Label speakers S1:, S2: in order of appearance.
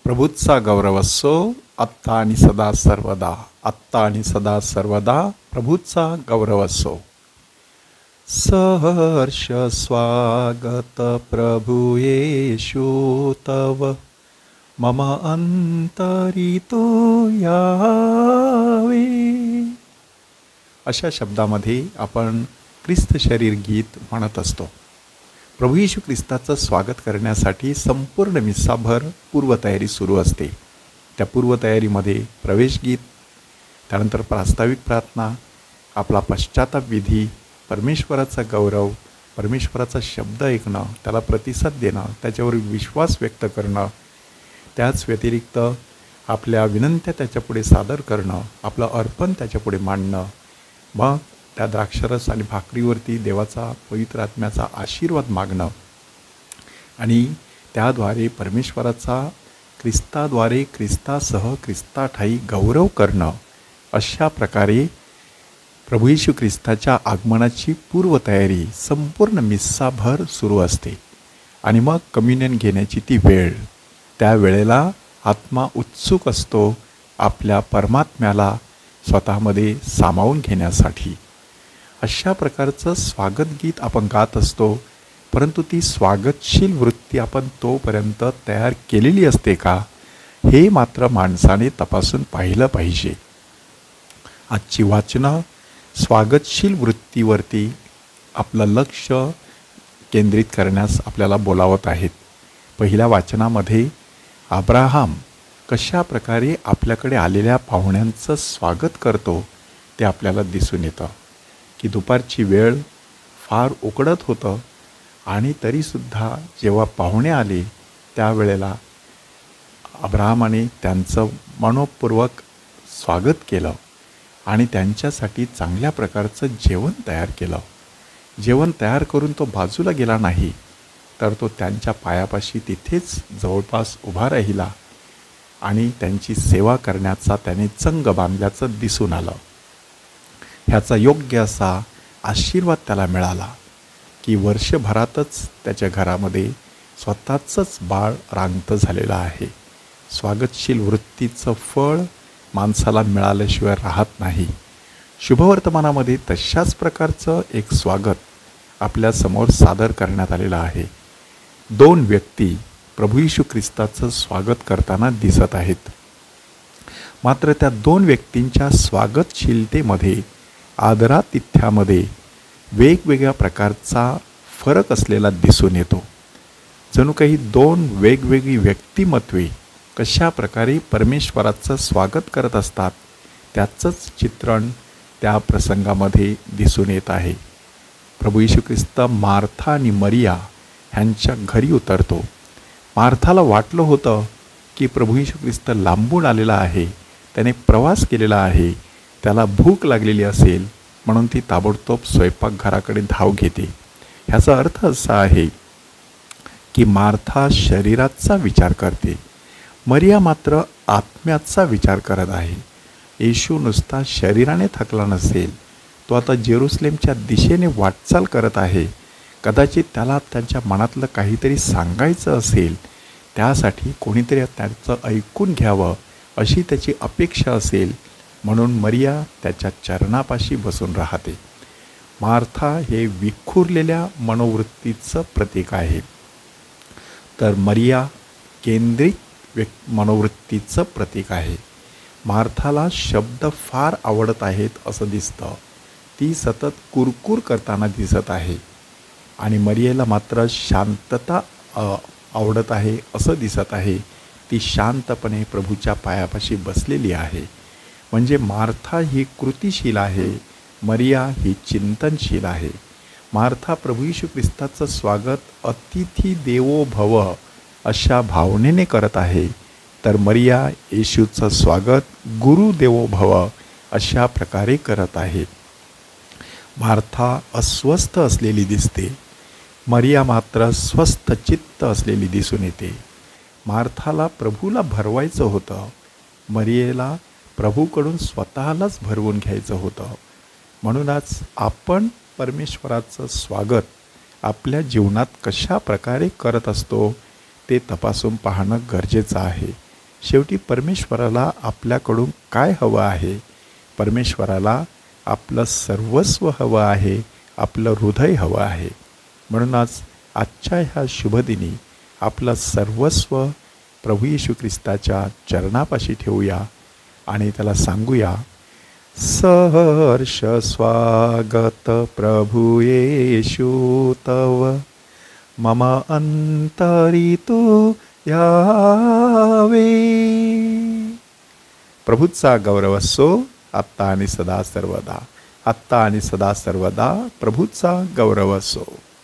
S1: प्रभूचा गौरव असो आत्ता आणि सदा सर्वदा. आत्ता आणि सदा सर्वदा प्रभूचा गौरव असो. सहर्ष स्वागत प्रभु येशू तव, मम अंतरी तो यावे. अशा शब्दामध्ये आपण ख्रिस्त शरीर गीत म्हणत असतो. प्रभू येशू ख्रिस्ताचं स्वागत करण्यासाठी संपूर्ण मिस्साभर पूर्वतयारी सुरू असते. त्या पूर्वतयारीमध्ये प्रवेश गीत, त्यानंतर प्रास्ताविक प्रार्थना, आपला पश्चाताप विधी, परमेश्वराचा गौरव, परमेश्वराचा शब्द ऐकणं, त्याला प्रतिसाद देणं, त्याच्यावर विश्वास व्यक्त करणं, त्याच व्यतिरिक्त आपल्या विनंत्या त्याच्यापुढे सादर करणं, आपलं अर्पण त्याच्यापुढे मांडणं, मग त्या द्राक्षरस आणि भाकरीवरती देवाचा पवित्र आत्म्याचा आशीर्वाद मागणं आणि त्याद्वारे परमेश्वराचा ख्रिस्ताद्वारे ख्रिस्तासह ख्रिस्ताठायी गौरव करणं. अशा प्रकारे प्रभू येशू ख्रिस्ताच्या आगमनाची पूर्वतयारी संपूर्ण मिस्साभर सुरू असते. आणि मग कम्युनियन घेण्याची ती वेळ, त्या वेळेला आत्मा उत्सुक असतो आपल्या परमात्म्याला स्वतःमध्ये सामावून घेण्यासाठी. अशा प्रकारचं स्वागत गीत आपण गात असतो, परंतु ती स्वागतशील वृत्ती आपण तोपर्यंत तयार केलेली असते का, हे मात्र माणसाने तपासून पाहिलं पाहिजे. आजची वाचनं स्वागतशील वृत्तीवरती आपलं लक्ष केंद्रित करण्यास आपल्याला बोलावत आहेत. पहिल्या वाचनामध्ये अब्राहम कशा प्रकारे आपल्याकडे आलेल्या पाहुण्यांचं स्वागत करतो ते आपल्याला दिसून येतं की दुपारची वेळ फार उकडत होतं आणि तरीसुद्धा जेव्हा पाहुणे आले त्यावेळेला अब्राहमाने त्यांचं मनोपूर्वक स्वागत केलं आणि त्यांच्यासाठी चांगल्या प्रकारचं जेवण तयार केलं. जेवण तयार करून तो बाजूला गेला नाही, तर तो त्यांच्या पायापाशी तिथेच जवळपास उभा राहिला आणि त्यांची सेवा करण्याचा त्याने चंग बांधल्याचं दिसून आलं. ह्याचा योग्य असा आशीर्वाद त्याला मिळाला की वर्षभरातच त्याच्या घरामध्ये स्वतःचंच बाळ रांगतं झालेलं आहे. स्वागतशील वृत्तीचं फळ माणसाला मिळाल्याशिवाय राहत नाही. शुभवर्तमानामध्ये तशाच प्रकारचं एक स्वागत आपल्यासमोर सादर करण्यात आलेलं आहे. 2 व्यक्ती प्रभू येशू ख्रिस्ताचं स्वागत करताना दिसत आहेत. मात्र त्या 2 व्यक्तींच्या स्वागतशीलतेमध्ये, आदरातिथ्यामध्ये वेगवेगळ्या प्रकारचा फरक असलेला दिसून येतो. जणू काही 2 वेगवेगळी व्यक्तिमत्वे कशा प्रकारे परमेश्वराचं स्वागत करत असतात त्याचंच चित्रण त्या प्रसंगामध्ये दिसून येत आहे. प्रभू येशू ख्रिस्त मार्था आणि मरिया ह्यांच्या घरी उतरतो. मार्थाला वाटलं होतं की प्रभू येशू ख्रिस्त लांबून आलेला आहे, त्याने प्रवास केलेला आहे, त्याला भूक लागलेली असेल, म्हणून ती ताबडतोब स्वयंपाकघराकडे धाव घेते. ह्याचा अर्थ असा आहे की मार्था शरीराचा विचार करते, मरिया मात्र आत्म्याचा विचार करत आहे. येशू नुसता शरीराने थकला नसेल, तो आता जेरुसलेमच्या दिशेने वाटचाल करत आहे. कदाचित त्याला त्यांच्या मनातलं काहीतरी सांगायचं असेल, त्यासाठी कोणीतरी त्याचं ऐकून घ्यावं अशी त्याची अपेक्षा असेल, म्हणून मरिया त्याच्या चरणापाशी बसून राहते. मार्था हे विखुरलेल्या मनोवृत्तीचं प्रतीक आहे, तर मरिया केंद्रित मनोवृत्तीचं प्रतीक आहे. मार्थाला शब्द फार आवडत आहेत असं दिसतं, ती सतत कुरकुर करताना दिसत आहे. आणि मरियेला मात्र शांतता आवडत आहे असं दिसत आहे. ती शांतपणे प्रभूच्या पायापाशी बसलेली आहे. म्हणजे मार्था ही कृतिशील आहे, मरिया ही चिंतनशील आहे. मार्था प्रभू येशू ख्रिस्ताचं स्वागत अतिथी देवो भव अशा भावनेने करत आहे, तर मरिया येशूचं स्वागत गुरु देवो भव अशा प्रकारे करत आहे. मार्था अस्वस्थ असलेली दिसते, मरिया मात्र स्वस्थ चित्त असलेली दिसून येते. मार्थाला प्रभूला भरवायचं होतं, मरियेला प्रभूकडून स्वतःलाच भरवून घ्यायचं होतं. म्हणूनच आपण परमेश्वराचं स्वागत आपल्या जीवनात कशा प्रकारे करत असतो ते तपासून पाहणं गरजेचं आहे. शेवटी परमेश्वराला आपल्याकडून काय हवं आहे? परमेश्वराला आपलं सर्वस्व हवं आहे, आपलं हृदय हवं आहे. म्हणूनच आजच्या ह्या शुभदिनी आपलं सर्वस्व प्रभू येशू ख्रिस्ताच्या चरणापाशी ठेवूया आणि त्याला सांगूया, सहर्ष स्वागत प्रभु येशू तव, मम अंतरी तू यावे. प्रभूचा गौरव असो आत्ता आणि सदा सर्वदा. आत्ता आणि सदा सर्वदा प्रभूचा गौरव असो.